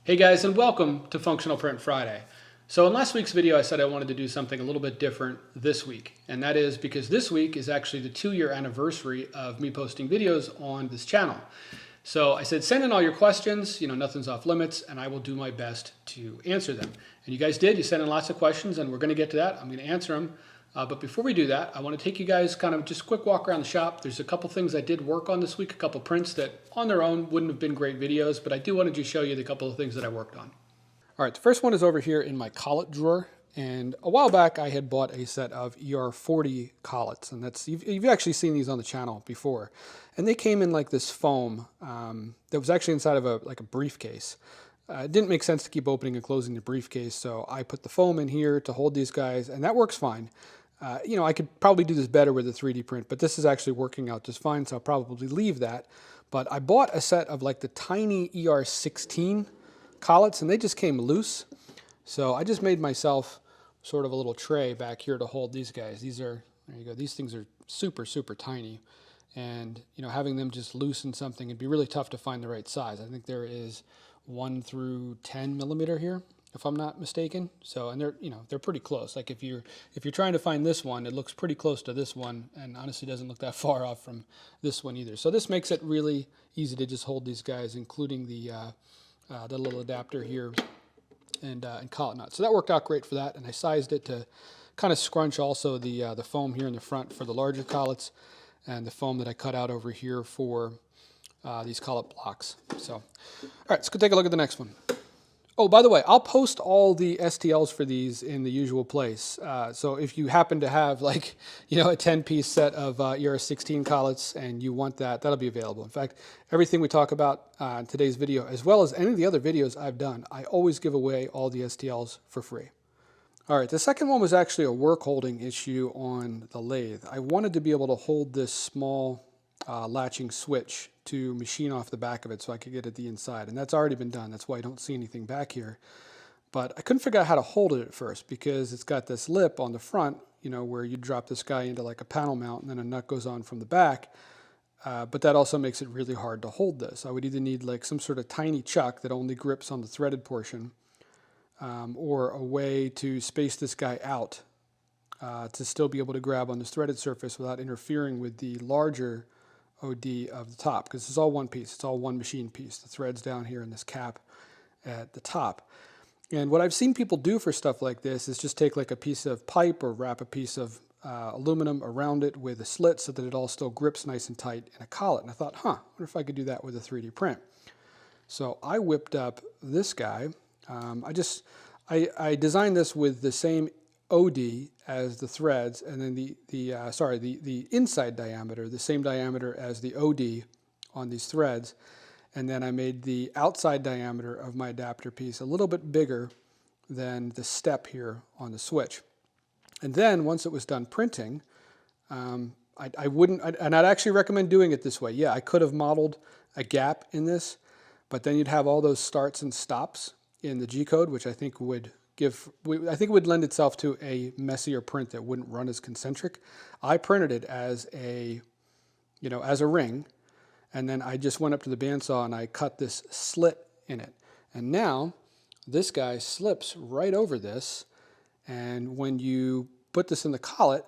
Hey guys, and welcome to Functional Print Friday. So in last week's video, I said I wanted to do something a little bit different this week. And that is because this week is actually the 2-year anniversary of me posting videos on this channel. So I said, send in all your questions, nothing's off limits, and I will do my best to answer them. And you guys did, you sent in lots of questions, and we're gonna get to that. I'm gonna answer them. But before we do that, I want to take you guys kind of just a quick walk around the shop. There's a couple things I did work on this week, a couple prints that on their own wouldn't have been great videos, but I do want to just show you the couple of things that I worked on. All right, the first one is over here in my collet drawer. And a while back, I had bought a set of ER40 collets, and you've actually seen these on the channel before. And they came in like this foam that was actually inside of a briefcase. It didn't make sense to keep opening and closing the briefcase, so I put the foam in here to hold these guys, and that works fine. I could probably do this better with a 3D print, but this is actually working out just fine, so I'll probably leave that. But I bought a set of like the tiny ER16 collets, and they just came loose. So I just made myself sort of a little tray back here to hold these guys. There you go, these things are super, super tiny. And, having them just loose in something, it'd be really tough to find the right size. I think there is 1 through 10 millimeter here, if I'm not mistaken. So, and they're pretty close. Like if you're trying to find this one, it looks pretty close to this one, and honestly doesn't look that far off from this one either. So this makes it really easy to just hold these guys, including the little adapter here and collet nut. So that worked out great for that, and I sized it to kind of scrunch also the foam here in the front for the larger collets, and the foam that I cut out over here for these collet blocks. So, all right, let's go take a look at the next one. Oh, by the way, I'll post all the STLs for these in the usual place. So if you happen to have a 10-piece set of ER16 collets and you want that, that'll be available. In fact, everything we talk about in today's video, as well as any of the other videos I've done, I always give away all the STLs for free. All right, the second one was actually a work holding issue on the lathe. I wanted to be able to hold this small latching switch to machine off the back of it so I could get at the inside, and that's already been done. That's why I don't see anything back here. But I couldn't figure out how to hold it at first because it's got this lip on the front, where you drop this guy into like a panel mount and then a nut goes on from the back. But that also makes it really hard to hold this. I would either need like some sort of tiny chuck that only grips on the threaded portion, or a way to space this guy out to still be able to grab on this threaded surface without interfering with the larger OD of the top, because it's all one piece. It's all one machine piece. The thread's down here in this cap at the top. And what I've seen people do for stuff like this is just take like a piece of pipe or wrap a piece of aluminum around it with a slit so that it all still grips nice and tight in a collet. And I thought, I wonder if I could do that with a 3D print. So I whipped up this guy. I designed this with the same OD as the threads, and then the inside diameter, the same diameter as the OD on these threads, and then I made the outside diameter of my adapter piece a little bit bigger than the step here on the switch. And then once it was done printing, I'd actually recommend doing it this way. Yeah, I could have modeled a gap in this, but then you'd have all those starts and stops in the G-code, which I think would lend itself to a messier print that wouldn't run as concentric. I printed it as a ring, and then I just went up to the bandsaw and I cut this slit in it. And now this guy slips right over this, and when you put this in the collet,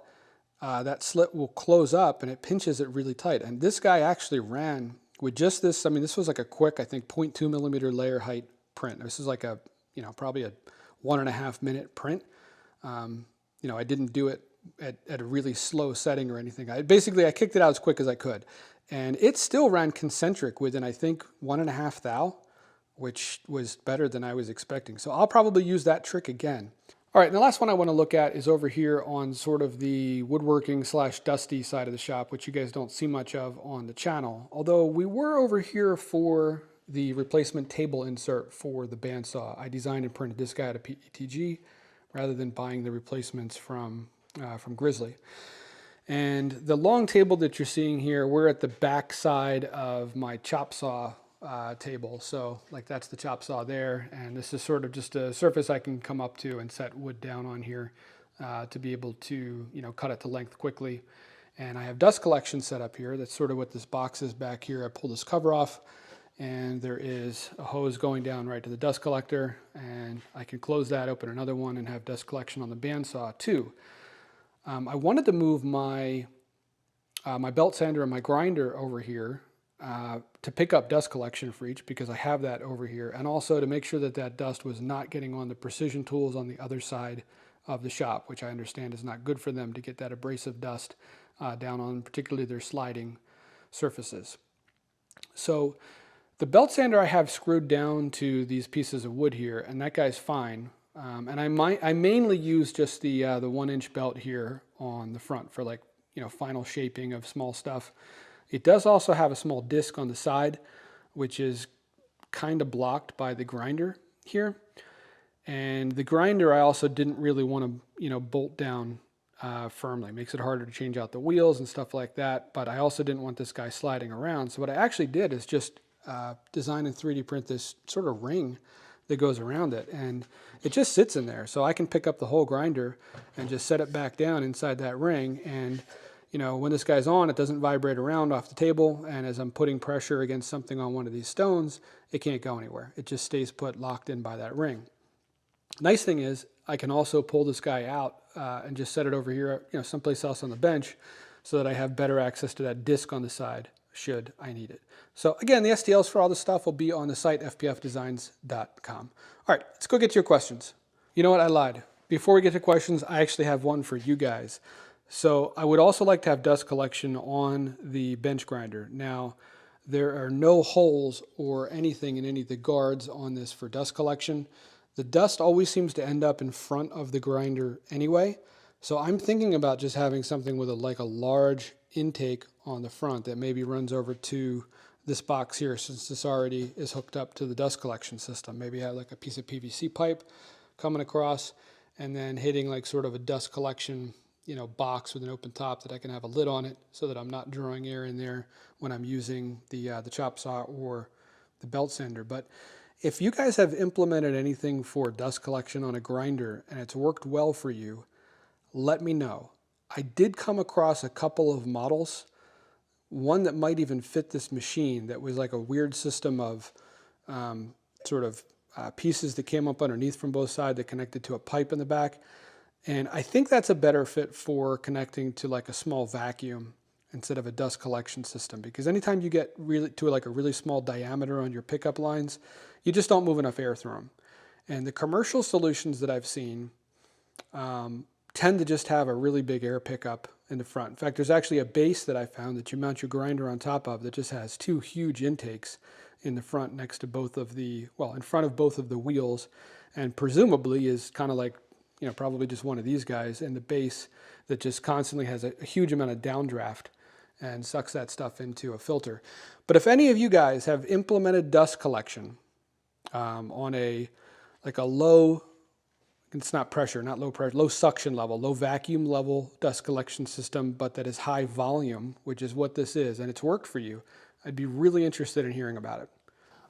that slit will close up and it pinches it really tight. And this guy actually ran with just this. I mean, this was like a quick, I think 0.2 millimeter layer height print. This is like a, probably a 1.5 minute print. I didn't do it at a really slow setting or anything. I kicked it out as quick as I could. And it still ran concentric within, I think, 1.5 thou, which was better than I was expecting. So I'll probably use that trick again. All right, and the last one I want to look at is over here on sort of the woodworking / dusty side of the shop, which you guys don't see much of on the channel. Although we were over here for the replacement table insert for the bandsaw. I designed and printed this guy out of PETG rather than buying the replacements from Grizzly. And the long table that you're seeing here, we're at the back side of my chop saw table. So like that's the chop saw there, and this is sort of just a surface I can come up to and set wood down on here to be able to cut it to length quickly. And I have dust collection set up here. That's sort of what this box is back here. I pull this cover off, and there is a hose going down right to the dust collector, and I can close that, open another one, and have dust collection on the bandsaw too. I wanted to move my my belt sander and my grinder over here to pick up dust collection for each, because I have that over here, and also to make sure that that dust was not getting on the precision tools on the other side of the shop, which I understand is not good for them to get that abrasive dust down on particularly their sliding surfaces. So the belt sander I have screwed down to these pieces of wood here, and that guy's fine. And I mainly use just the 1-inch belt here on the front for, like, final shaping of small stuff. It does also have a small disc on the side, which is kind of blocked by the grinder here. And the grinder I also didn't really want to bolt down firmly. It makes it harder to change out the wheels and stuff like that. But I also didn't want this guy sliding around. So what I actually did is just design and 3D print this sort of ring that goes around it, and it just sits in there. So I can pick up the whole grinder and just set it back down inside that ring, and when this guy's on, it doesn't vibrate around off the table, and as I'm putting pressure against something on one of these stones, it can't go anywhere. It just stays put, locked in by that ring. Nice thing is I can also pull this guy out and just set it over here, someplace else on the bench, so that I have better access to that disc on the side should I need it. So again, the STLs for all this stuff will be on the site fpfdesigns.com. All right, let's go get to your questions. You know what? I lied. Before we get to questions, I actually have one for you guys. So I would also like to have dust collection on the bench grinder. Now, there are no holes or anything in any of the guards on this for dust collection. The dust always seems to end up in front of the grinder anyway. So I'm thinking about just having something with a large intake on the front that maybe runs over to this box here, since this already is hooked up to the dust collection system. Maybe have like a piece of PVC pipe coming across and then hitting like sort of a dust collection box with an open top that I can have a lid on it, so that I'm not drawing air in there when I'm using the chop saw or the belt sander. But if you guys have implemented anything for dust collection on a grinder and it's worked well for you, let me know. I did come across a couple of models, one that might even fit this machine, that was like a weird system of pieces that came up underneath from both sides that connected to a pipe in the back. And I think that's a better fit for connecting to like a small vacuum instead of a dust collection system, because anytime you get really to like a really small diameter on your pickup lines, you just don't move enough air through them. And the commercial solutions that I've seen tend to just have a really big air pickup in the front. In fact, there's actually a base that I found that you mount your grinder on top of that just has two huge intakes in the front next to both of the, in front of both of the wheels, and presumably is kind of like, probably just one of these guys in the base that just constantly has a huge amount of downdraft and sucks that stuff into a filter. But if any of you guys have implemented dust collection on a low, it's not pressure, not low pressure, low suction level, low vacuum level dust collection system, but that is high volume, which is what this is, and it's worked for you, I'd be really interested in hearing about it.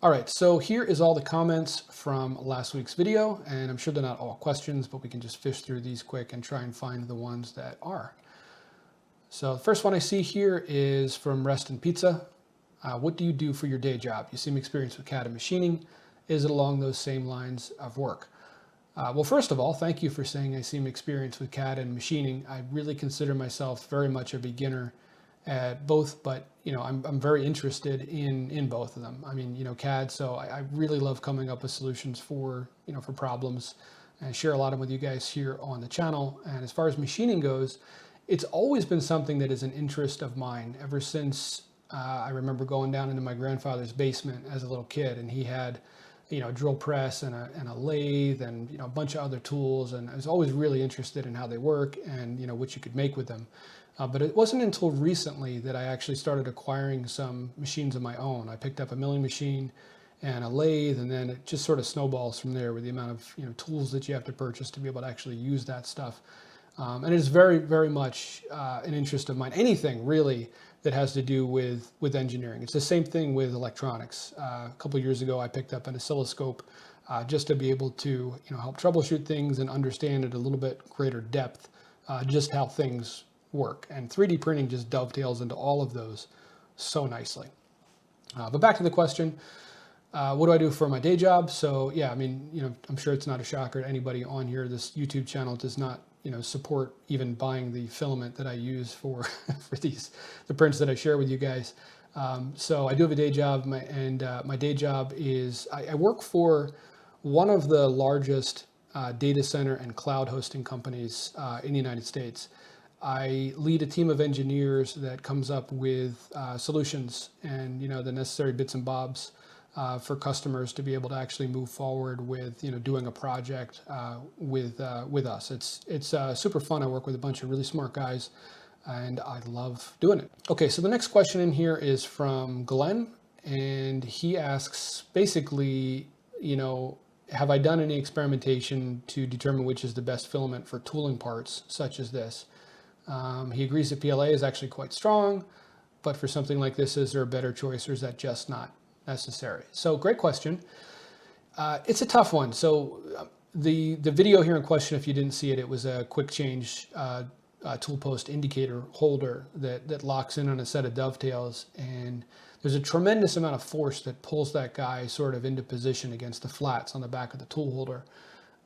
All right, so here is all the comments from last week's video, and I'm sure they're not all questions, but we can just fish through these quick and try and find the ones that are. So the first one I see here is from Reston Pizza. What do you do for your day job? You seem experienced with CAD and machining. Is it along those same lines of work? Well, first of all, thank you for saying I seem experienced with CAD and machining. I really consider myself very much a beginner at both, but I'm very interested in both of them. I mean, CAD, so I really love coming up with solutions for for problems, and share a lot of them with you guys here on the channel. And as far as machining goes, it's always been something that is an interest of mine ever since I remember going down into my grandfather's basement as a little kid, and he had a drill press and a lathe and a bunch of other tools, and I was always really interested in how they work and what you could make with them. But it wasn't until recently that I actually started acquiring some machines of my own. I picked up a milling machine and a lathe, and then it just sort of snowballs from there with the amount of tools that you have to purchase to be able to actually use that stuff. And it is very, very much an interest of mine. Anything really that has to do with engineering. It's the same thing with electronics. A couple of years ago, I picked up an oscilloscope just to be able to help troubleshoot things and understand at a little bit greater depth just how things work. And 3D printing just dovetails into all of those so nicely. But back to the question, what do I do for my day job? So yeah, I mean, I'm sure it's not a shocker to anybody on here. This YouTube channel does not, support even buying the filament that I use for for the prints that I share with you guys. So I do have a day job, my day job is I work for one of the largest data center and cloud hosting companies in the United States. I lead a team of engineers that comes up with solutions and the necessary bits and bobs for customers to be able to actually move forward with doing a project with us. It's super fun. I work with a bunch of really smart guys, and I love doing it. Okay, so the next question in here is from Glenn, and he asks basically, have I done any experimentation to determine which is the best filament for tooling parts such as this? He agrees that PLA is actually quite strong, but for something like this, is there a better choice, or is that just not necessary? So great question. It's a tough one. So the video here in question, if you didn't see it, it was a quick change tool post indicator holder that locks in on a set of dovetails, and there's a tremendous amount of force that pulls that guy sort of into position against the flats on the back of the tool holder.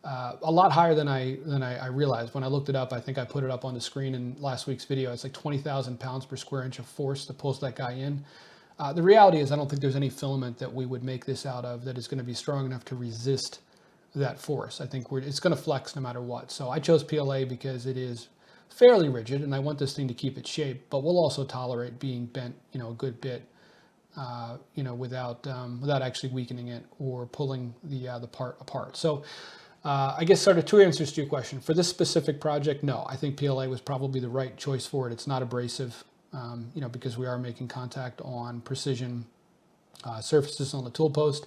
A lot higher than I realized. When I looked it up, I think I put it up on the screen in last week's video. It's like 20,000 pounds per square inch of force that pulls that guy in. The reality is I don't think there's any filament that we would make this out of that is going to be strong enough to resist that force. I think it's going to flex no matter what. So I chose PLA because it is fairly rigid, and I want this thing to keep its shape, but will also tolerate being bent, a good bit, without actually weakening it or pulling the part apart. So I guess sort of two answers to your question. For this specific project, no, I think PLA was probably the right choice for it. It's not abrasive, because we are making contact on precision surfaces on the tool post,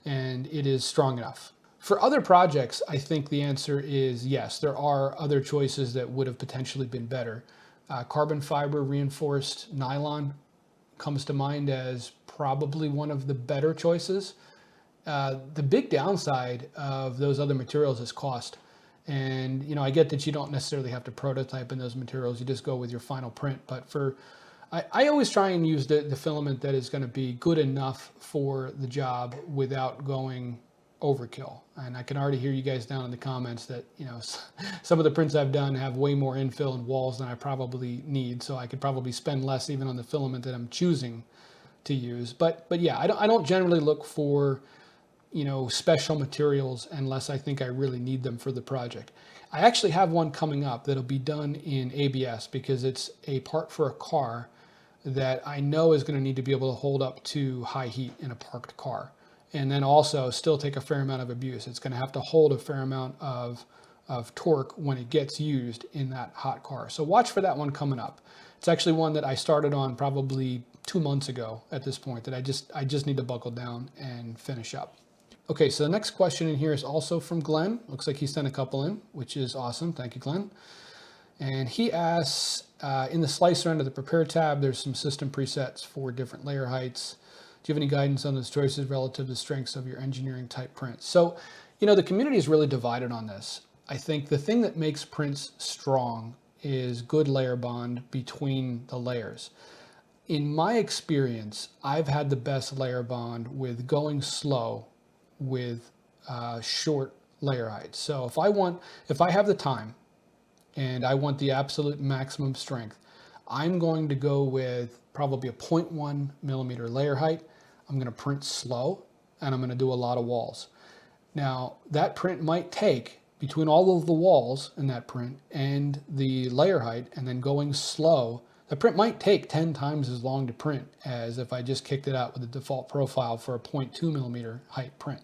and it is strong enough. For other projects, I think the answer is yes. There are other choices that would have potentially been better. Carbon fiber reinforced nylon comes to mind as probably one of the better choices. The big downside of those other materials is cost. And, I get that you don't necessarily have to prototype in those materials. You just go with your final print. But I always try and use the filament that is going to be good enough for the job without going overkill. And I can already hear you guys down in the comments that, some of the prints I've done have way more infill and walls than I probably need. So I could probably spend less even on the filament that I'm choosing to use. But yeah, I don't generally look for special materials unless I think I really need them for the project. I actually have one coming up that'll be done in ABS because it's a part for a car that I know is going to need to be able to hold up to high heat in a parked car, and then also still take a fair amount of abuse. It's going to have to hold a fair amount of torque when it gets used in that hot car. So watch for that one coming up. It's actually one that I started on probably 2 months ago at this point that I just need to buckle down and finish up. Okay, so the next question in here is also from Glenn. Looks like he sent a couple in, which is awesome. Thank you, Glenn. And he asks, in the slicer under the prepare tab, there's some system presets for different layer heights. Do you have any guidance on those choices relative to the strengths of your engineering type prints? So, the community is really divided on this. I think the thing that makes prints strong is good layer bond between the layers. In my experience, I've had the best layer bond with going slow with short layer heights. So if I have the time and I want the absolute maximum strength, I'm going to go with probably a 0.1 millimeter layer height. I'm going to print slow, and I'm going to do a lot of walls. Now, that print might take between all of the walls in that print and the layer height, and then going slow, the print might take 10 times as long to print as if I just kicked it out with the default profile for a 0.2 millimeter height print.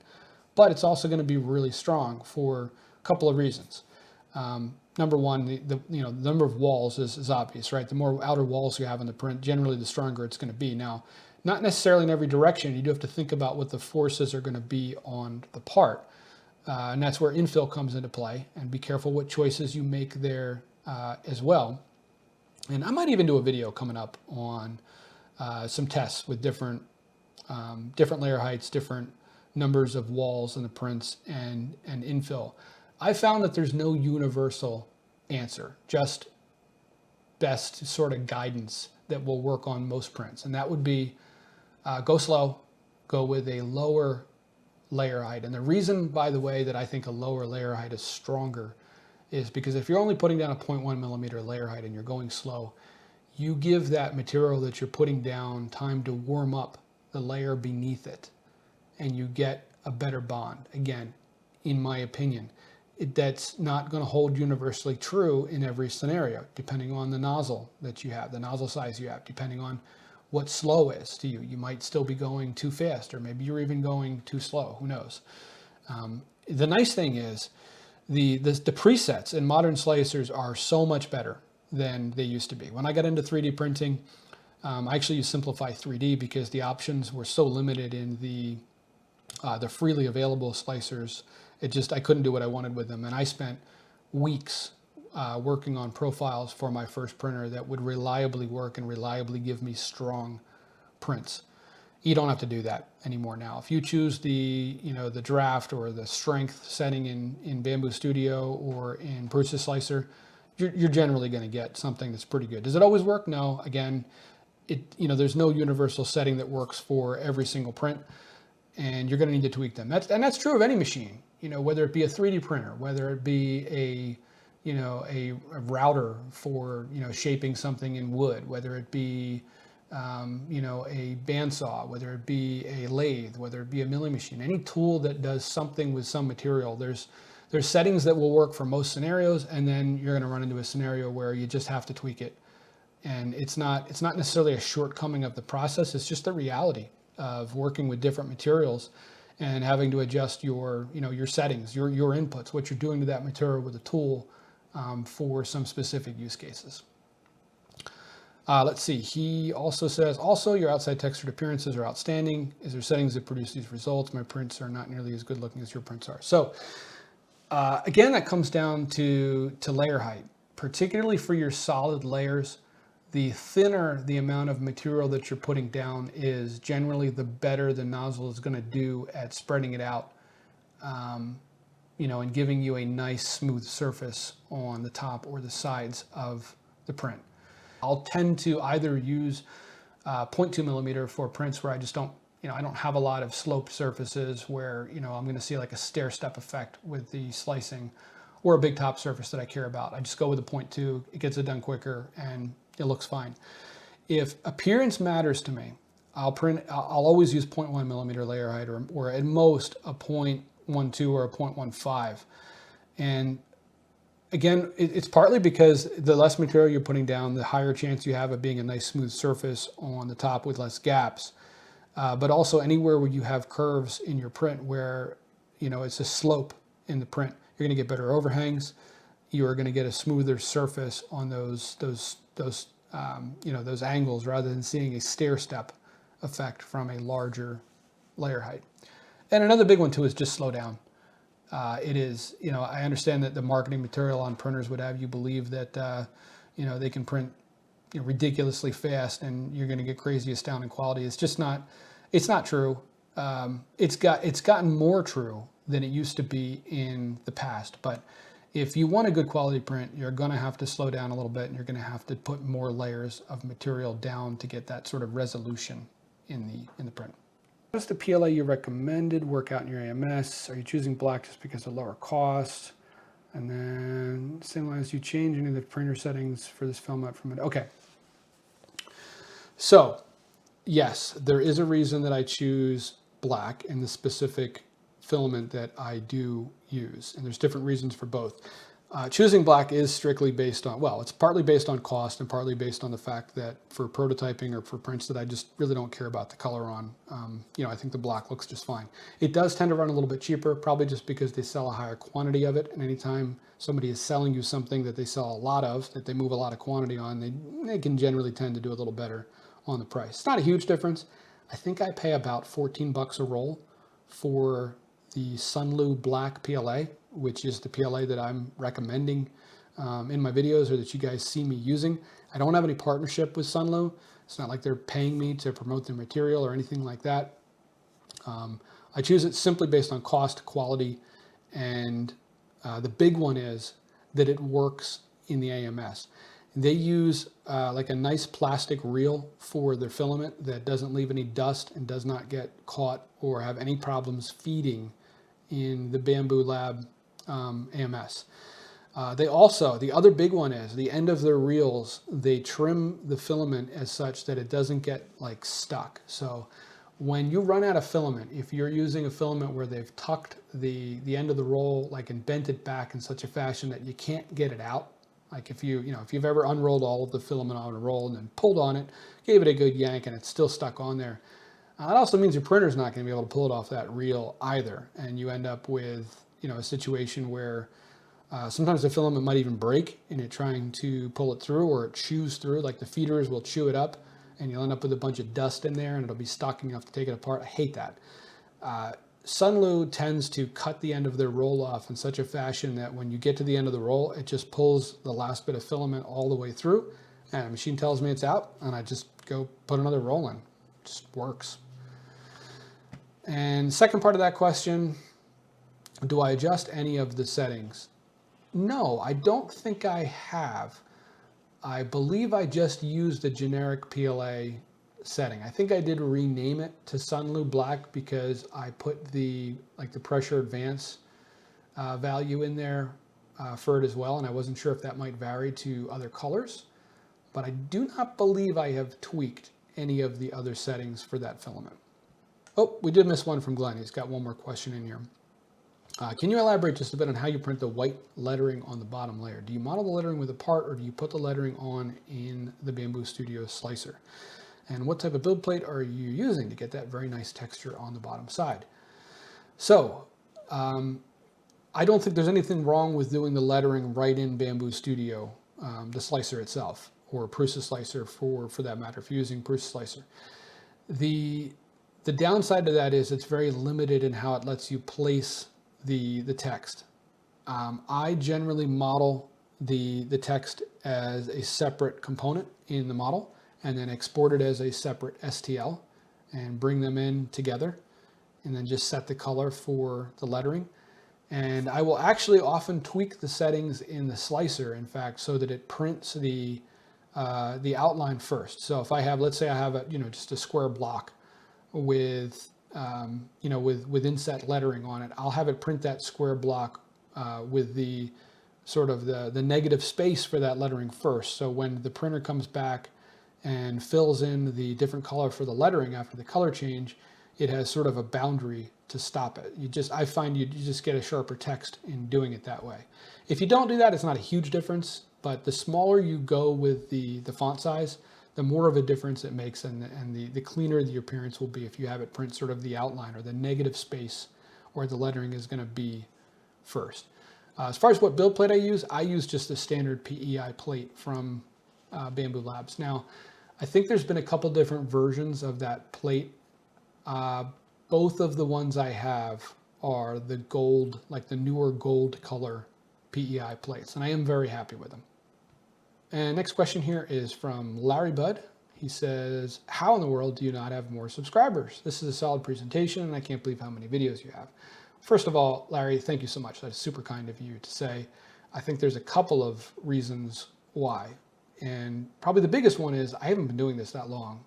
But it's also going to be really strong for a couple of reasons. Number one, the number of walls is obvious, right? The more outer walls you have in the print, generally the stronger it's going to be. Now, not necessarily in every direction. You do have to think about what the forces are going to be on the part. And that's where infill comes into play. And be careful what choices you make there as well. And I might even do a video coming up on some tests with different layer heights, different numbers of walls in the prints, and infill. I found that there's no universal answer, just best sort of guidance that will work on most prints. And that would be go slow, go with a lower layer height. And the reason, by the way, that I think a lower layer height is stronger is because if you're only putting down a 0.1 millimeter layer height and you're going slow, you give that material that you're putting down time to warm up the layer beneath it, and you get a better bond. Again, in my opinion, that's not going to hold universally true in every scenario, depending on the nozzle that you have, the nozzle size you have, depending on what slow is to you. You might still be going too fast, or maybe you're even going too slow. Who knows? The nice thing is the presets in modern slicers are so much better than they used to be. When I got into 3D printing, I actually used Simplify 3D because the options were so limited in the freely available slicers. I couldn't do what I wanted with them. And I spent weeks working on profiles for my first printer that would reliably work and reliably give me strong prints. You don't have to do that anymore now. If you choose the draft or the strength setting in Bamboo Studio or in Prusa Slicer, you're generally going to get something that's pretty good. Does it always work? No. Again, there's no universal setting that works for every single print, and you're going to need to tweak them. That's true of any machine. Whether it be a 3D printer, whether it be a router for shaping something in wood, whether it be a bandsaw, whether it be a lathe, whether it be a milling machine, any tool that does something with some material. There's settings that will work for most scenarios, and then you're going to run into a scenario where you just have to tweak it. And it's not necessarily a shortcoming of the process. It's just the reality of working with different materials and having to adjust your settings, your inputs, what you're doing to that material with a tool for some specific use cases. Let's see. He also says, your outside textured appearances are outstanding. Is there settings that produce these results? My prints are not nearly as good looking as your prints are. So again, that comes down to layer height, particularly for your solid layers. The thinner the amount of material that you're putting down is, generally the better the nozzle is going to do at spreading it out, and giving you a nice smooth surface on the top or the sides of the print. I'll tend to either use 0.2 millimeter for prints where I just don't, I don't have a lot of sloped surfaces where, I'm going to see like a stair step effect with the slicing, or a big top surface that I care about. I just go with a 0.2, it gets it done quicker, and it looks fine. If appearance matters to me, I'll always use 0.1 millimeter layer height, or at most a 0.12 or a 0.15. And again, it's partly because the less material you're putting down, the higher chance you have of being a nice smooth surface on the top with less gaps. But also anywhere where you have curves in your print where, it's a slope in the print, you're going to get better overhangs. You are going to get a smoother surface on those angles, rather than seeing a stair step effect from a larger layer height. And another big one too is just slow down. It is, I understand that the marketing material on printers would have you believe that, they can print ridiculously fast and you're going to get crazy astounding quality. It's just not, it's not true. It's gotten more true than it used to be in the past. But if you want a good quality print, you're going to have to slow down a little bit, and you're going to have to put more layers of material down to get that sort of resolution in the print. What's the PLA you recommended? Work out in your AMS. Are you choosing black just because of lower cost? And then same line as you change any of the printer settings for this film from it. Okay. So yes, there is a reason that I choose black in the specific filament that I do use, and there's different reasons for both. Choosing black is strictly based on, it's partly based on cost and partly based on the fact that for prototyping or for prints that I just really don't care about the color on, I think the black looks just fine. It does tend to run a little bit cheaper, probably just because they sell a higher quantity of it, and anytime somebody is selling you something that they sell a lot of, that they move a lot of quantity on, they can generally tend to do a little better on the price. It's not a huge difference. I think I pay about 14 bucks a roll for the Sunlu Black PLA, which is the PLA that I'm recommending in my videos, or that you guys see me using. I don't have any partnership with Sunlu. It's not like they're paying me to promote their material or anything like that. I choose it simply based on cost, quality, and the big one is that it works in the AMS. They use like a nice plastic reel for their filament that doesn't leave any dust and does not get caught or have any problems feeding in the Bambu Lab AMS. They also, the other big one is the end of their reels, they trim the filament as such that it doesn't get like stuck. So when you run out of filament, if you're using a filament where they've tucked the end of the roll like and bent it back in such a fashion that you can't get it out, like if you've ever unrolled all of the filament on a roll and then pulled on it, gave it a good yank and it's still stuck on there, that also means your printer's not going to be able to pull it off that reel either, and you end up with a situation where sometimes the filament might even break in it trying to pull it through, or it chews through, like the feeders will chew it up, and you'll end up with a bunch of dust in there and it'll be stuck and you have to take it apart. I hate that. Sunlu tends to cut the end of their roll off in such a fashion that when you get to the end of the roll, it just pulls the last bit of filament all the way through, and the machine tells me it's out, and I just go put another roll in. It just works. And second part of that question, do I adjust any of the settings? No, I don't think I have. I believe I just used a generic PLA setting. I think I did rename it to Sunlu Black because I put the pressure advance value in there for it as well, and I wasn't sure if that might vary to other colors, but I do not believe I have tweaked any of the other settings for that filament. Oh, we did miss one from Glenn. He's got one more question in here. Can you elaborate just a bit on how you print the white lettering on the bottom layer? Do you model the lettering with a part, or do you put the lettering on in the Bambu Studio slicer? And what type of build plate are you using to get that very nice texture on the bottom side? So, I don't think there's anything wrong with doing the lettering right in Bambu Studio, the slicer itself, or Prusa slicer for that matter, if you're using Prusa slicer. The downside to that is it's very limited in how it lets you place the text. I generally model the text as a separate component in the model and then export it as a separate STL and bring them in together and then just set the color for the lettering. And I will actually often tweak the settings in the slicer, in fact, so that it prints the outline first. So if I have, let's say I have just a square block with with inset lettering on it, I'll have it print that square block with the sort of the negative space for that lettering first. So when the printer comes back and fills in the different color for the lettering after the color change, it has sort of a boundary to stop it. I find you just get a sharper text in doing it that way. If you don't do that, it's not a huge difference, but the smaller you go with the font size, the more of a difference it makes, and the cleaner the appearance will be if you have it print sort of the outline or the negative space where the lettering is going to be first. As far as what build plate I use just the standard PEI plate from Bambu Labs. Now, I think there's been a couple different versions of that plate. Both of the ones I have are the gold, like the newer gold color PEI plates, and I am very happy with them. And next question here is from Larry Budd. He says, how in the world do you not have more subscribers? This is a solid presentation, and I can't believe how many videos you have. First of all, Larry, thank you so much. That's super kind of you to say. I think there's a couple of reasons why. And probably the biggest one is I haven't been doing this that long.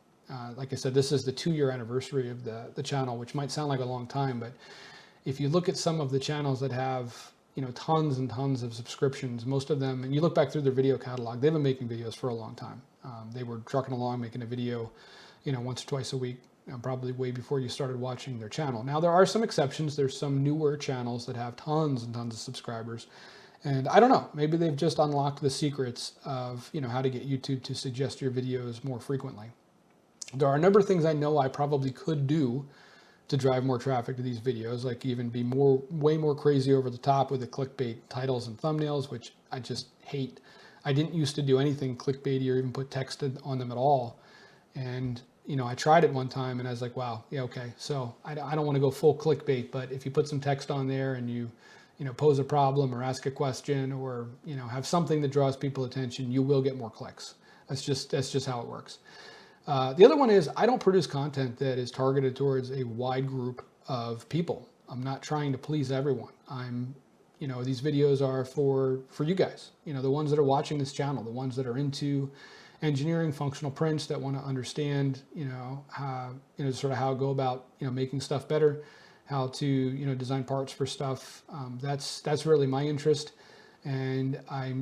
Like I said, this is the 2-year anniversary of the channel, which might sound like a long time, but if you look at some of the channels that have tons and tons of subscriptions, most of them, and you look back through their video catalog, they've been making videos for a long time. They were trucking along making a video, once or twice a week, probably way before you started watching their channel. Now, there are some exceptions. There's some newer channels that have tons and tons of subscribers. And I don't know, maybe they've just unlocked the secrets of, how to get YouTube to suggest your videos more frequently. There are a number of things I know I probably could do to drive more traffic to these videos, like even be way more crazy over the top with the clickbait titles and thumbnails, which I just hate. I didn't used to do anything clickbaity or even put text on them at all. And, I tried it one time and I was like, wow, yeah, okay. So I don't want to go full clickbait, but if you put some text on there and you pose a problem or ask a question or, have something that draws people attention, you will get more clicks. That's just how it works. The other one is I don't produce content that is targeted towards a wide group of people. I'm not trying to please everyone. I'm You know, these videos are for you guys, you know, the ones that are watching this channel, the ones that are into engineering, functional prints, that want to understand, you know, how, you know, sort of how to go about, you know, making stuff better, how to, you know, design parts for stuff. That's really my interest. And I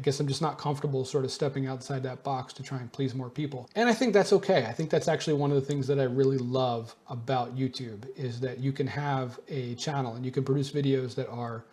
guess I'm just not comfortable sort of stepping outside that box to try and please more people. And I think that's okay. I think that's actually one of the things that I really love about YouTube, is that you can have a channel and you can produce videos that are,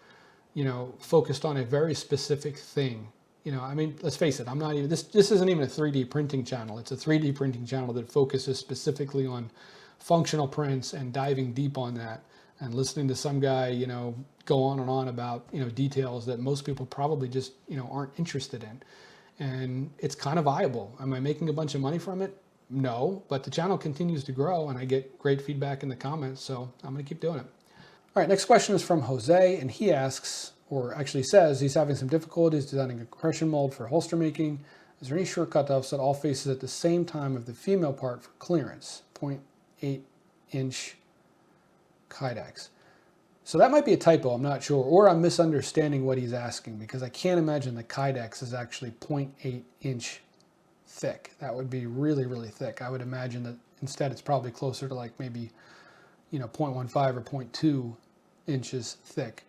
you know, focused on a very specific thing. You know, I mean, let's face it, I'm not even, this isn't even a 3D printing channel. It's a 3D printing channel that focuses specifically on functional prints and diving deep on that, and listening to some guy, you know, go on and on about, you know, details that most people probably just, you know, aren't interested in. And it's kind of viable. Am I making a bunch of money from it? No, but the channel continues to grow and I get great feedback in the comments, so I'm going to keep doing it. All right, next question is from Jose, and he asks, or actually says, he's having some difficulties designing a compression mold for holster making. Is there any shortcut to offset all faces at the same time of the female part for clearance? 0.8 inch Kydex. So that might be a typo, I'm not sure, or I'm misunderstanding what he's asking, because I can't imagine the Kydex is actually 0.8 inch thick. That would be really, really thick. I would imagine that instead it's probably closer to like maybe, you know, 0.15 or 0.2 inches thick.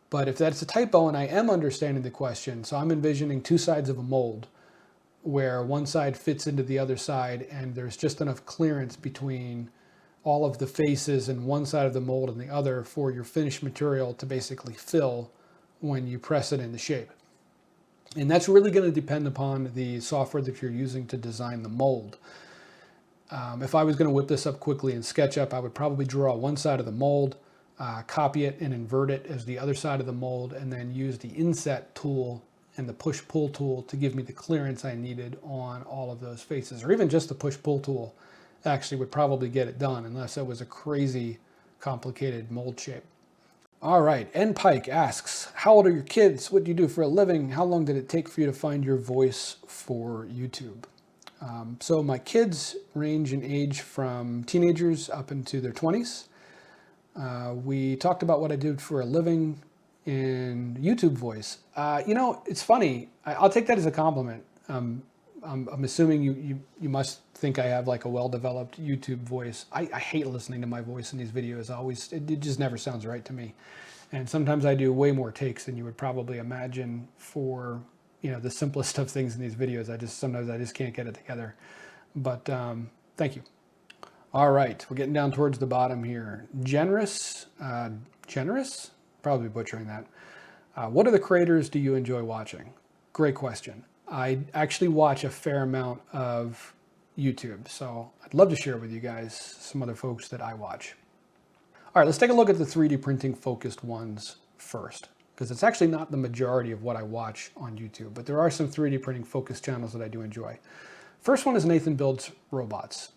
But if that's a typo and I am understanding the question, so I'm envisioning two sides of a mold where one side fits into the other side and there's just enough clearance between all of the faces and one side of the mold and the other for your finished material to basically fill when you press it into shape. And that's really going to depend upon the software that you're using to design the mold. If I was going to whip this up quickly in SketchUp, I would probably draw one side of the mold, copy it and invert it as the other side of the mold, and then use the inset tool and the push-pull tool to give me the clearance I needed on all of those faces, or even just the push-pull tool actually would probably get it done, unless it was a crazy complicated mold shape. All right, N Pike asks, how old are your kids? What do you do for a living? How long did it take for you to find your voice for YouTube? So my kids range in age from teenagers up into their 20s. We talked about what I did for a living in YouTube voice. You know, it's funny. I'll take that as a compliment. I'm assuming you must think I have like a well-developed YouTube voice. I hate listening to my voice in these videos. It just never sounds right to me. And sometimes I do way more takes than you would probably imagine for, you know, the simplest of things in these videos. Sometimes I just can't get it together. But thank you. All right, we're getting down towards the bottom here. Generous, probably butchering that. What other creators do you enjoy watching? Great question. I actually watch a fair amount of YouTube, so I'd love to share with you guys some other folks that I watch. All right, let's take a look at the 3D printing focused ones first, because it's actually not the majority of what I watch on YouTube, but there are some 3D printing focused channels that I do enjoy. First one is Nathan Builds Robots.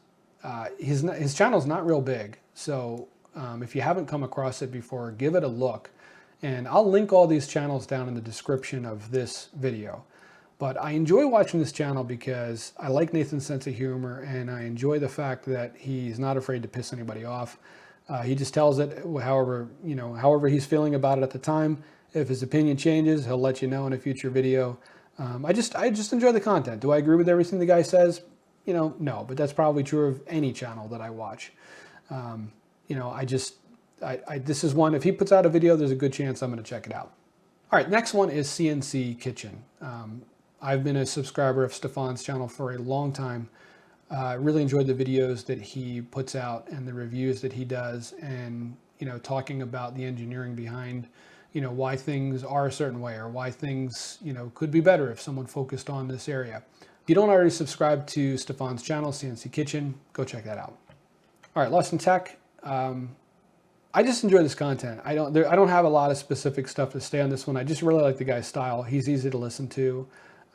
His channel's not real big, so if you haven't come across it before, give it a look. And I'll link all these channels down in the description of this video. But I enjoy watching this channel because I like Nathan's sense of humor, and I enjoy the fact that he's not afraid to piss anybody off. He just tells it however he's feeling about it at the time. If his opinion changes, he'll let you know in a future video. I just enjoy the content. Do I agree with everything the guy says? You know, no, but that's probably true of any channel that I watch. You know, this is one, if he puts out a video, there's a good chance I'm going to check it out. All right, next one is CNC Kitchen. I've been a subscriber of Stefan's channel for a long time. I really enjoyed the videos that he puts out and the reviews that he does, and, you know, talking about the engineering behind, you know, why things are a certain way or why things, you know, could be better if someone focused on this area. If you don't already subscribe to Stefan's channel, CNC Kitchen, go check that out. All right, Lesson Tech. I just enjoy this content. I don't have a lot of specific stuff to say on this one. I just really like the guy's style. He's easy to listen to.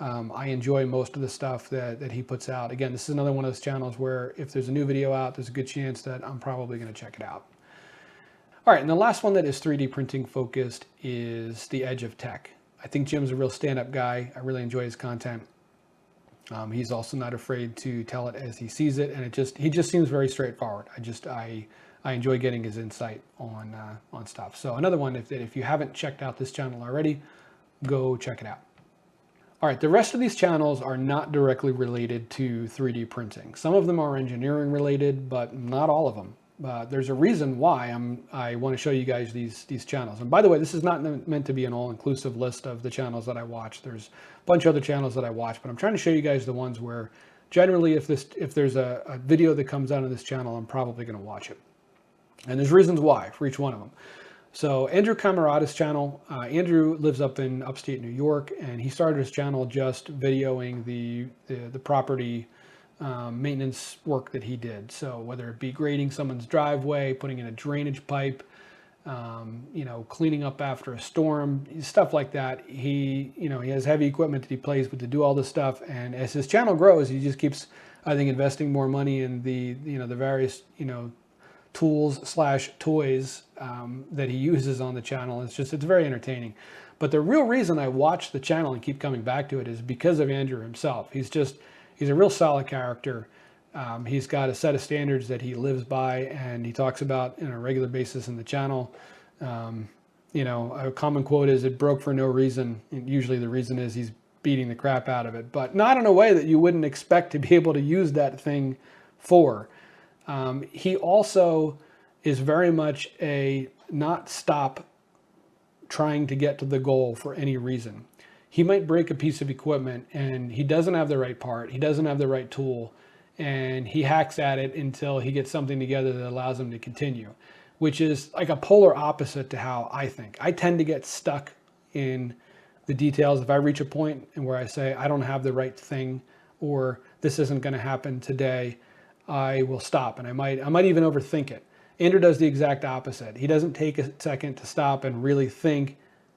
I enjoy most of the stuff that he puts out. Again, this is another one of those channels where if there's a new video out, there's a good chance that I'm probably going to check it out. All right, and the last one that is 3D printing focused is The Edge of Tech. I think Jim's a real stand-up guy. I really enjoy his content. He's also not afraid to tell it as he sees it, and he just seems very straightforward. I enjoy getting his insight on stuff. So another one, if you haven't checked out this channel already, go check it out. All right, the rest of these channels are not directly related to 3D printing. Some of them are engineering related, but not all of them. There's a reason why I want to show you guys these channels. And by the way, this is not meant to be an all-inclusive list of the channels that I watch. There's a bunch of other channels that I watch, but I'm trying to show you guys the ones where generally if there's a video that comes out of this channel, I'm probably going to watch it. And there's reasons why for each one of them. So Andrew Camerata's channel, Andrew lives up in upstate New York, and he started his channel just videoing the property maintenance work that he did. So whether it be grading someone's driveway, putting in a drainage pipe, you know, cleaning up after a storm, stuff like that. He has heavy equipment that he plays with to do all this stuff. And as his channel grows, he just keeps, I think, investing more money in the various, tools / toys that he uses on the channel. It's very entertaining. But the real reason I watch the channel and keep coming back to it is because of Andrew himself. He's a real solid character. He's got a set of standards that he lives by and he talks about on a regular basis in the channel. A common quote is, "It broke for no reason." And usually the reason is he's beating the crap out of it, but not in a way that you wouldn't expect to be able to use that thing for. He also is very much a not stop trying to get to the goal for any reason. He might break a piece of equipment and he doesn't have the right part, he doesn't have the right tool, and he hacks at it until he gets something together that allows him to continue, which is like a polar opposite to how I think. I tend to get stuck in the details. If I reach a point where I say, I don't have the right thing, or this isn't going to happen today, I will stop, and I might even overthink it. Andrew does the exact opposite. He doesn't take a second to stop and really think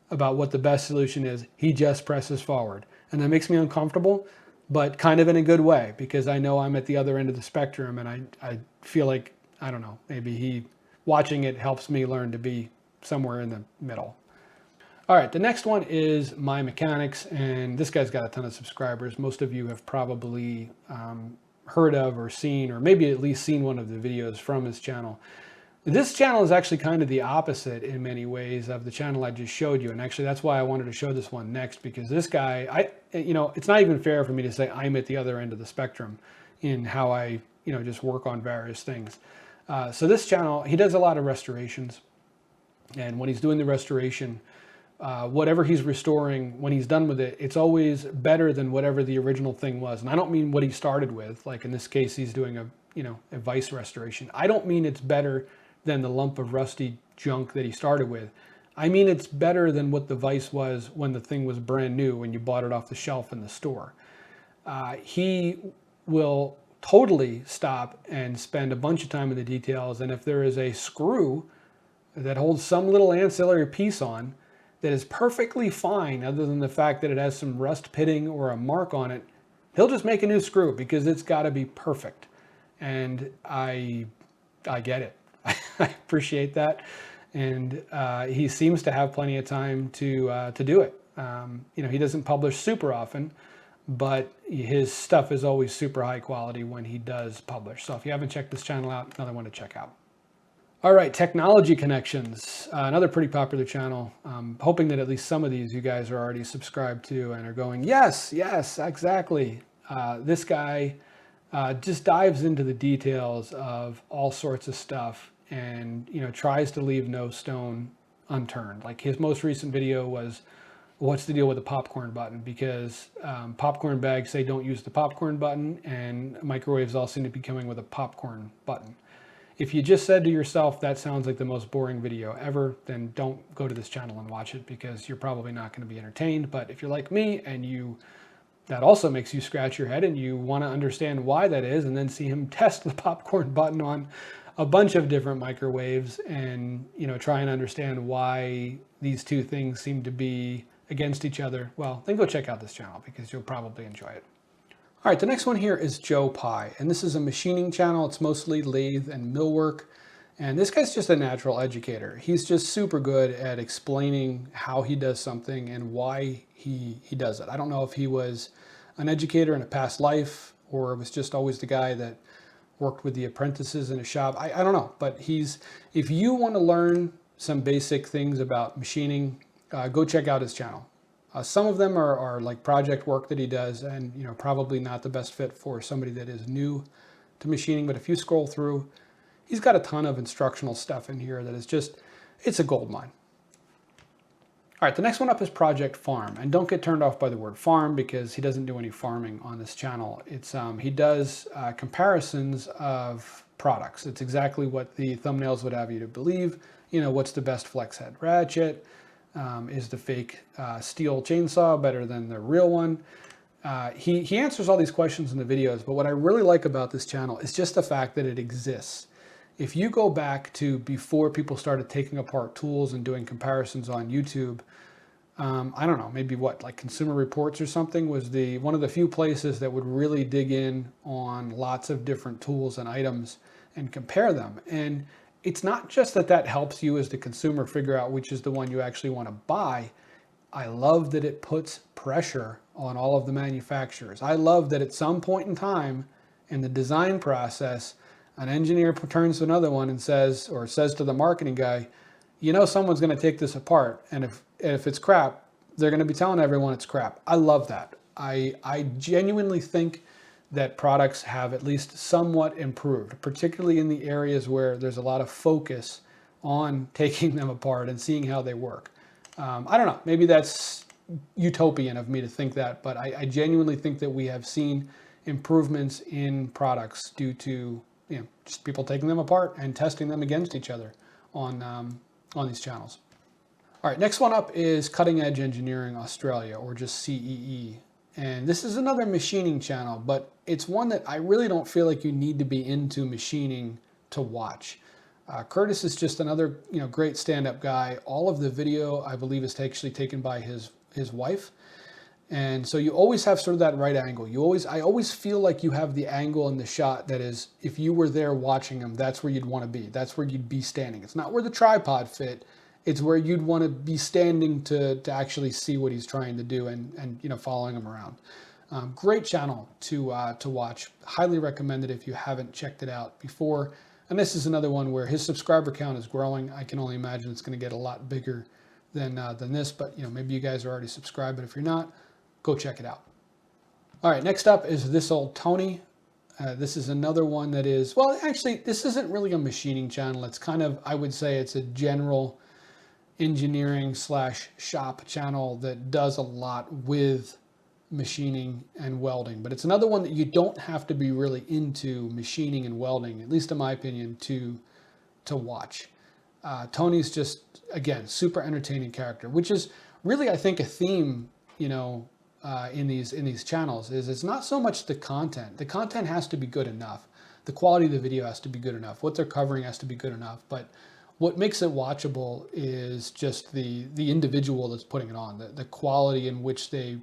about what the best solution is. He just presses forward, and that makes me uncomfortable, but kind of in a good way, because I know I'm at the other end of the spectrum, and I feel like, I don't know, maybe watching it helps me learn to be somewhere in the middle. All right, the next one is My Mechanics, and this guy's got a ton of subscribers. Most of you have probably heard of or seen, or maybe at least seen one of the videos from his channel. This channel is actually kind of the opposite in many ways of the channel I just showed you. And actually that's why I wanted to show this one next, because this guy, it's not even fair for me to say I'm at the other end of the spectrum in how I, just work on various things. So this channel, he does a lot of restorations. And when he's doing the restoration, whatever he's restoring, when he's done with it, it's always better than whatever the original thing was. And I don't mean what he started with, like in this case, he's doing a vice restoration. I don't mean it's better than the lump of rusty junk that he started with. I mean, it's better than what the vice was when the thing was brand new, when you bought it off the shelf in the store. He will totally stop and spend a bunch of time in the details. And if there is a screw that holds some little ancillary piece on that is perfectly fine, other than the fact that it has some rust pitting or a mark on it, he'll just make a new screw because it's got to be perfect. And I get it. I appreciate that. And he seems to have plenty of time to do it. He doesn't publish super often, but his stuff is always super high quality when he does publish. So if you haven't checked this channel out, another one to check out. All right, Technology Connections, another pretty popular channel. Hoping that at least some of these you guys are already subscribed to and are going, yes, exactly. This guy just dives into the details of all sorts of stuff and tries to leave no stone unturned. Like his most recent video was, what's the deal with the popcorn button? Because popcorn bags say don't use the popcorn button, and microwaves all seem to be coming with a popcorn button. If you just said to yourself, that sounds like the most boring video ever, then don't go to this channel and watch it, because you're probably not going to be entertained. But if you're like me and that also makes you scratch your head and you want to understand why that is, and then see him test the popcorn button on a bunch of different microwaves and, try and understand why these two things seem to be against each other, well, then go check out this channel because you'll probably enjoy it. All right, the next one here is Joe Pye, and this is a machining channel. It's mostly lathe and millwork, and this guy's just a natural educator. He's just super good at explaining how he does something and why he does it. I don't know if he was an educator in a past life or it was just always the guy that worked with the apprentices in a shop. I don't know, but if you want to learn some basic things about machining, go check out his channel. Some of them are like project work that he does, and probably not the best fit for somebody that is new to machining. But if you scroll through, he's got a ton of instructional stuff in here that is just, it's a gold mine. All right, the next one up is Project Farm, and don't get turned off by the word farm because he doesn't do any farming on this channel. He does comparisons of products. It's exactly what the thumbnails would have you to believe. What's the best flex head ratchet? Is the fake steel chainsaw better than the real one? He answers all these questions in the videos, but what I really like about this channel is just the fact that it exists. If you go back to before people started taking apart tools and doing comparisons on YouTube, I don't know, maybe like Consumer Reports or something was one of the few places that would really dig in on lots of different tools and items and compare them. And it's not just that helps you as the consumer figure out which is the one you actually want to buy. I love that it puts pressure on all of the manufacturers. I love that at some point in time in the design process, an engineer turns to another one and says to the marketing guy, someone's going to take this apart, and if it's crap, they're going to be telling everyone it's crap. I love that. I genuinely think that products have at least somewhat improved, particularly in the areas where there's a lot of focus on taking them apart and seeing how they work. I don't know, maybe that's utopian of me to think that, but I genuinely think that we have seen improvements in products due to just people taking them apart and testing them against each other on these channels. All right, next one up is Cutting Edge Engineering Australia, or just CEE. And this is another machining channel, but it's one that I really don't feel like you need to be into machining to watch. Curtis is just another great stand-up guy. All of the video, I believe, is actually taken by his wife. And so you always have sort of that right angle. I always feel like you have the angle in the shot that is, if you were there watching him, that's where you'd want to be. That's where you'd be standing. It's not where the tripod fit. It's where you'd want to be standing to actually see what he's trying to do and following him around. Great channel to watch. Highly recommend it if you haven't checked it out before. And this is another one where his subscriber count is growing. I can only imagine it's going to get a lot bigger than this, but maybe you guys are already subscribed, but if you're not, go check it out. All right, next up is This Old Tony. This is another one that is, well, actually, this isn't really a machining channel. It's kind of, I would say it's a general engineering / shop channel that does a lot with machining and welding. But it's another one that you don't have to be really into machining and welding, at least in my opinion, to watch. Tony's just, again, super entertaining character, which is really, I think, a theme, in these channels is it's not so much the content. The content has to be good enough. The quality of the video has to be good enough. What they're covering has to be good enough. But what makes it watchable is just the individual that's putting it on, the quality in which they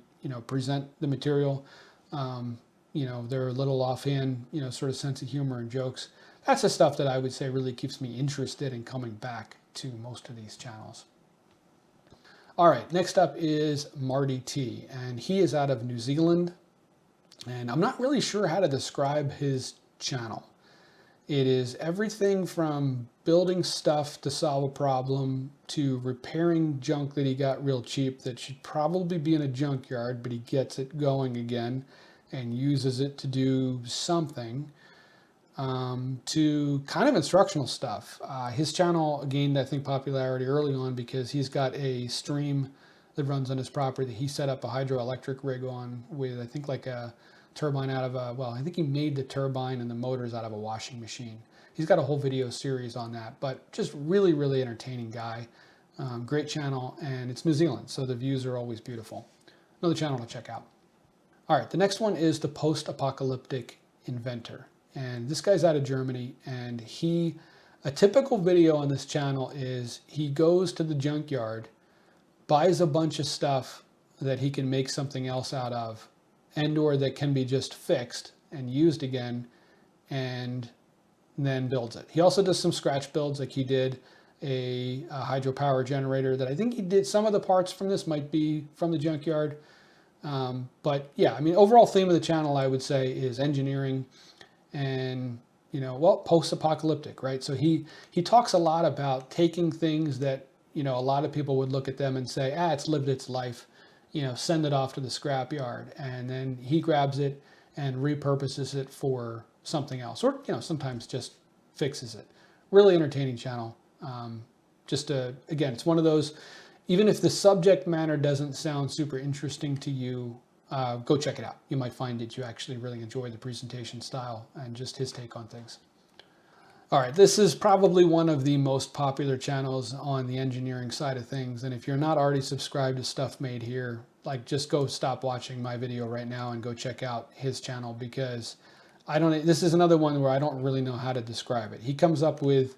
present the material, their little offhand sort of sense of humor and jokes. That's the stuff that I would say really keeps me interested in coming back to most of these channels. All right, next up is Marty T, and he is out of New Zealand, and I'm not really sure how to describe his channel. It is everything from building stuff to solve a problem to repairing junk that he got real cheap that should probably be in a junkyard, but he gets it going again and uses it to do something, to kind of instructional stuff. His channel gained, I think, popularity early on because he's got a stream that runs on his property that he set up a hydroelectric rig on with, I think, like a turbine out of I think he made the turbine and the motors out of a washing machine. He's got a whole video series on that, but just really, really entertaining guy. Great channel, and it's New Zealand, so the views are always beautiful. Another channel to check out. All right, the next one is The Post-Apocalyptic Inventor. And this guy's out of Germany, and a typical video on this channel is he goes to the junkyard, buys a bunch of stuff that he can make something else out of, and or that can be just fixed and used again, and then builds it. He also does some scratch builds, like he did a hydropower generator that I think he did. Some of the parts from this might be from the junkyard. But yeah, I mean, overall theme of the channel, I would say, is engineering and, well, post-apocalyptic, right? So he talks a lot about taking things that, a lot of people would look at them and say, it's lived its life, send it off to the scrapyard. And then he grabs it and repurposes it for something else, or, sometimes just fixes it. Really entertaining channel. Again, it's one of those, even if the subject matter doesn't sound super interesting to you, go check it out. You might find that you actually really enjoy the presentation style and just his take on things. All right, this is probably one of the most popular channels on the engineering side of things. And if you're not already subscribed to Stuff Made Here, just go stop watching my video right now and go check out his channel, because this is another one where I don't really know how to describe it. He comes up with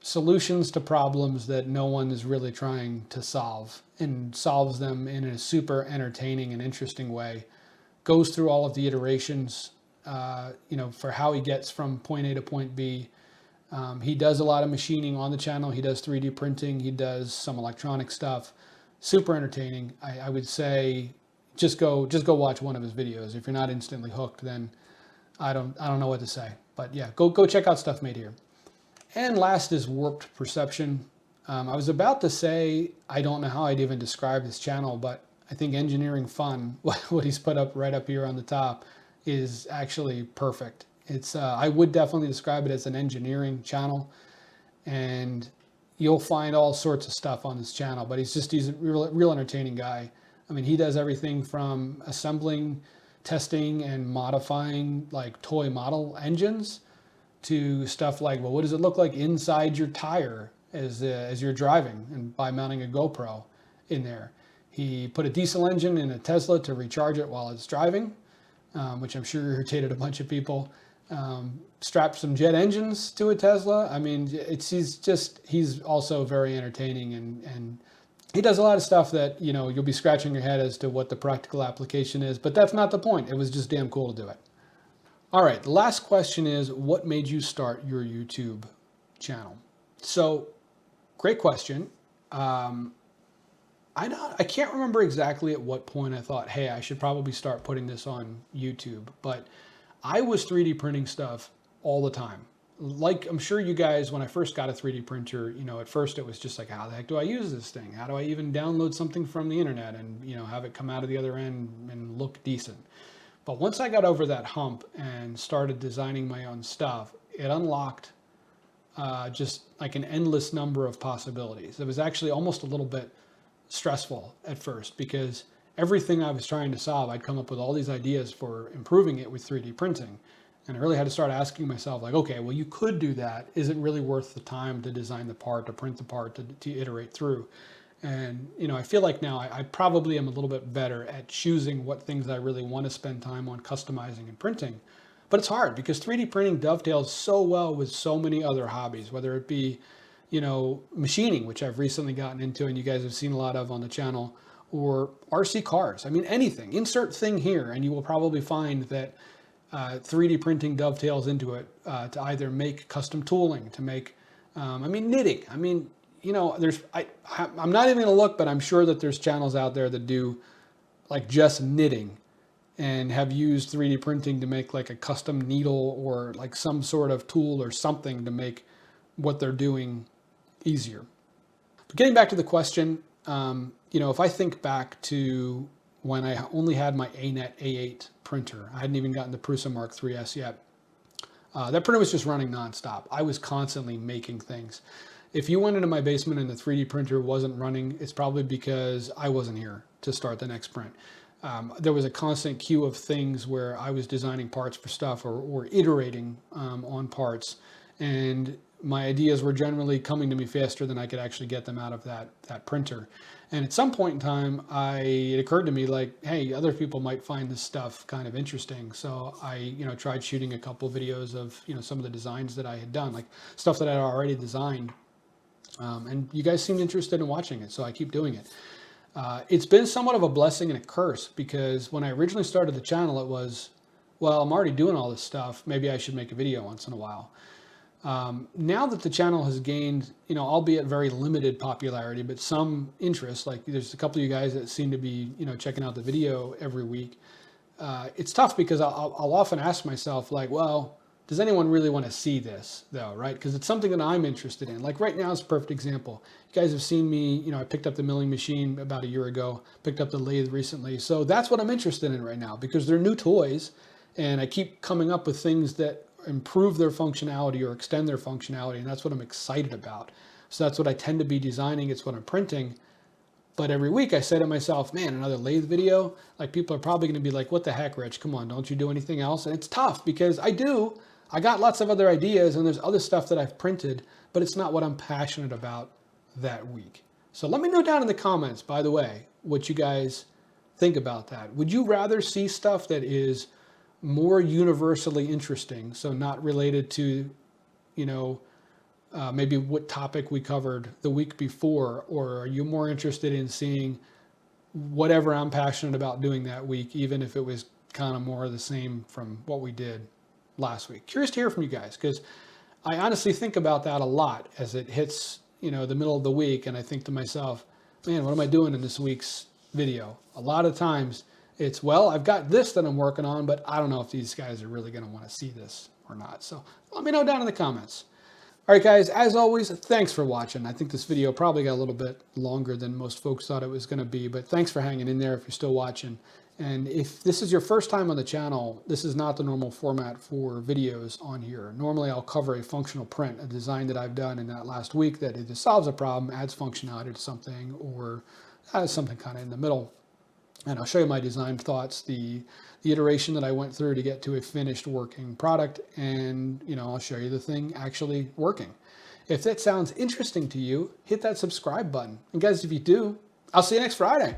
solutions to problems that no one is really trying to solve, and solves them in a super entertaining and interesting way. Goes through all of the iterations, for how he gets from point A to point B. He does a lot of machining on the channel. He does 3D printing. He does some electronic stuff. Super entertaining. I would say just go watch one of his videos. If you're not instantly hooked, then I don't know what to say. But yeah, go check out Stuff Made Here. And last is Warped Perception. I was about to say, I don't know how I'd even describe this channel, but I think Engineering Fun, what he's put up right up here on the top, is actually perfect. It's I would definitely describe it as an engineering channel, and you'll find all sorts of stuff on this channel, but he's a real entertaining guy. I mean, he does everything from assembling, testing, and modifying like toy model engines, to stuff like, well, what does it look like inside your tire as you're driving, and by mounting a GoPro in there. He put a diesel engine in a Tesla to recharge it while it's driving, which I'm sure irritated a bunch of people. Strapped some jet engines to a Tesla. I mean, he's also very entertaining, and he does a lot of stuff that, you'll be scratching your head as to what the practical application is, but that's not the point. It was just damn cool to do it. All right, the last question is, what made you start your YouTube channel? So, great question. I can't remember exactly at what point I thought, hey, I should probably start putting this on YouTube, but I was 3D printing stuff all the time. Like, I'm sure you guys, when I first got a 3D printer, at first it was just like, how the heck do I use this thing? How do I even download something from the internet and, have it come out of the other end and look decent? But once I got over that hump and started designing my own stuff, it unlocked just like an endless number of possibilities. It was actually almost a little bit stressful at first, because everything I was trying to solve, I'd come up with all these ideas for improving it with 3D printing. And I really had to start asking myself, like, okay, well, you could do that. Is it really worth the time to design the part, to print the part, to iterate through? And, I feel like now I probably am a little bit better at choosing what things I really want to spend time on customizing and printing. But it's hard, because 3D printing dovetails so well with so many other hobbies, whether it be, machining, which I've recently gotten into and you guys have seen a lot of on the channel, or RC cars. I mean, anything. Insert thing here, and you will probably find that 3D printing dovetails into it to either make custom tooling, to make, knitting. I'm not even going to look, but I'm sure that there's channels out there that do like just knitting and have used 3D printing to make like a custom needle or like some sort of tool or something to make what they're doing easier. But getting back to the question, if I think back to when I only had my ANET A8 printer, I hadn't even gotten the Prusa Mark IIIS yet. That printer was just running nonstop. I was constantly making things. If you went into my basement and the 3D printer wasn't running, it's probably because I wasn't here to start the next print. There was a constant queue of things where I was designing parts for stuff or iterating on parts, and my ideas were generally coming to me faster than I could actually get them out of that printer. And at some point in time, it occurred to me like, hey, other people might find this stuff kind of interesting. So I, tried shooting a couple of videos of, some of the designs that I had done, like stuff that I had already designed. And you guys seemed interested in watching it, so I keep doing it. It's been somewhat of a blessing and a curse, because when I originally started the channel, it was, well, I'm already doing all this stuff. Maybe I should make a video once in a while. Now that the channel has gained, albeit very limited popularity, but some interest, like there's a couple of you guys that seem to be, checking out the video every week. It's tough, because I'll often ask myself like, well, does anyone really want to see this though, right? Because it's something that I'm interested in. Like right now is a perfect example. You guys have seen me, I picked up the milling machine about a year ago, picked up the lathe recently. So that's what I'm interested in right now because they're new toys and I keep coming up with things that improve their functionality or extend their functionality. And that's what I'm excited about. So that's what I tend to be designing. It's what I'm printing. But every week I say to myself, man, another lathe video? Like people are probably going to be like, what the heck, Rich? Come on, don't you do anything else? And it's tough because I do. I got lots of other ideas and there's other stuff that I've printed, but it's not what I'm passionate about that week. So let me know down in the comments, by the way, what you guys think about that. Would you rather see stuff that is more universally interesting, so not related to, maybe what topic we covered the week before, or are you more interested in seeing whatever I'm passionate about doing that week, even if it was kind of more of the same from what we did last week? Curious to hear from you guys, because I honestly think about that a lot as it hits, the middle of the week, and I think to myself, man, what am I doing in this week's video? A lot of times it's, well, I've got this that I'm working on, but I don't know if these guys are really going to want to see this or not. So let me know down in the comments. All right, guys, as always, thanks for watching. I think this video probably got a little bit longer than most folks thought it was going to be, but thanks for hanging in there if you're still watching. And if this is your first time on the channel, this is not the normal format for videos on here. Normally, I'll cover a functional print, a design that I've done in that last week that either solves a problem, adds functionality to something, or has something kind of in the middle. And I'll show you my design thoughts, the iteration that I went through to get to a finished working product, and I'll show you the thing actually working. If that sounds interesting to you, hit that subscribe button. And guys, if you do, I'll see you next Friday.